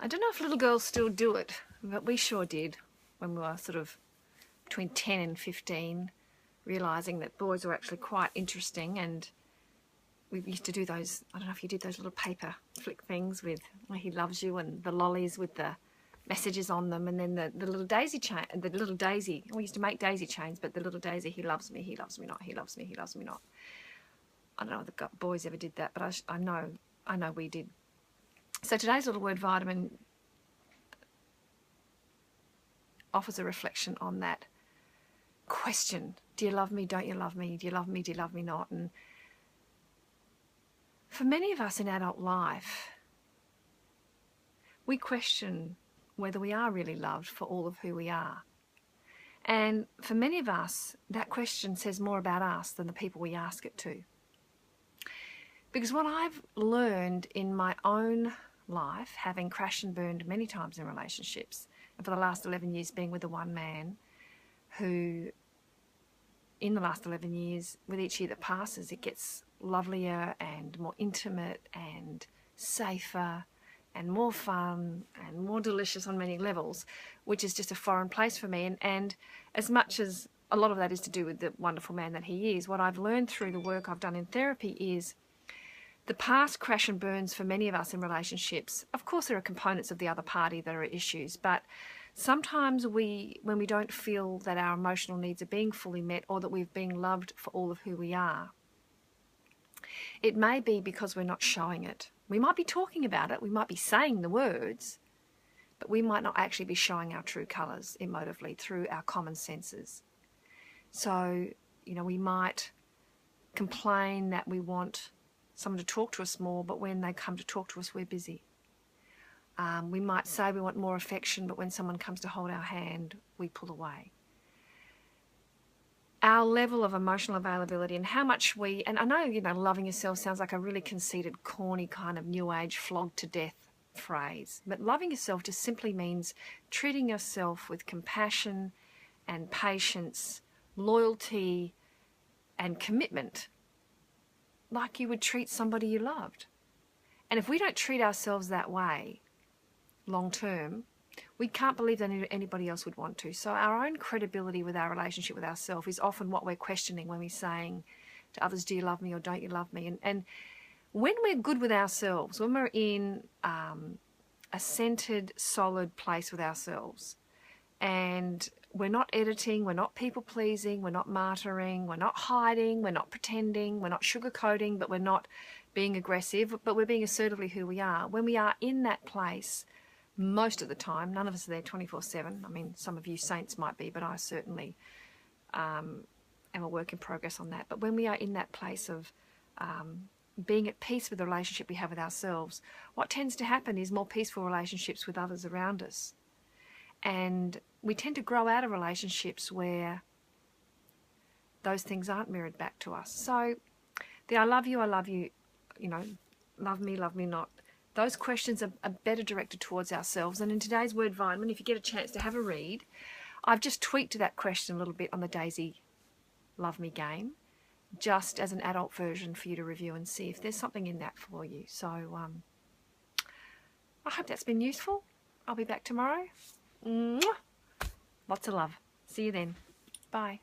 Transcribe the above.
I don't know if little girls still do it, but we sure did when we were sort of between 10 and 15, realising that boys were actually quite interesting. And we used to do those, I don't know if you did those little paper flick things with where he loves you and the lollies with the messages on them, and then the little daisy chain, the little daisy, we used to make daisy chains, but the little daisy, he loves me not, he loves me, he loves me not. I don't know if the boys ever did that, but I know we did. So today's little word vitamin offers a reflection on that question. Do you love me? Don't you love me? Do you love me? Do you love me not? And for many of us in adult life, we question whether we are really loved for all of who we are. And for many of us, that question says more about us than the people we ask it to. Because what I've learned in my own life, having crashed and burned many times in relationships, and for the last 11 years being with the one man who, in the last 11 years, with each year that passes, it gets lovelier and more intimate and safer and more fun and more delicious on many levels, which is just a foreign place for me. And as much as a lot of that is to do with the wonderful man that he is, what I've learned through the work I've done in therapy is the past crash and burns for many of us in relationships. Of course, there are components of the other party that are issues, but sometimes when we don't feel that our emotional needs are being fully met or that we're being loved for all of who we are, it may be because we're not showing it. We might be talking about it, we might be saying the words, but we might not actually be showing our true colours emotively through our common senses. So, we might complain that we want someone to talk to us more, but when they come to talk to us, we're busy. We might say we want more affection, but when someone comes to hold our hand, we pull away. Our level of emotional availability and how much and I know, loving yourself sounds like a really conceited, corny kind of new age flogged to death phrase, but loving yourself just simply means treating yourself with compassion and patience, loyalty and commitment like you would treat somebody you loved. And if we don't treat ourselves that way long term, we can't believe that anybody else would want to. So our own credibility with our relationship with ourselves is often what we're questioning when we're saying to others, do you love me or don't you love me? And when we're good with ourselves, when we're in a centered, solid place with ourselves, and we're not editing, we're not people-pleasing, we're not martyring, we're not hiding, we're not pretending, we're not sugarcoating, but we're not being aggressive, but we're being assertively who we are. When we are in that place, most of the time, none of us are there 24/7. I mean, some of you saints might be, but I certainly am a work in progress on that. But when we are in that place of being at peace with the relationship we have with ourselves, what tends to happen is more peaceful relationships with others around us. And we tend to grow out of relationships where those things aren't mirrored back to us. So the I love you, love me not, those questions are better directed towards ourselves. And in today's word vitamin, if you get a chance to have a read, I've just tweaked that question a little bit on the Daisy Love Me game, just as an adult version for you to review and see if there's something in that for you. So I hope that's been useful. I'll be back tomorrow. Mwah! Lots of love. See you then. Bye.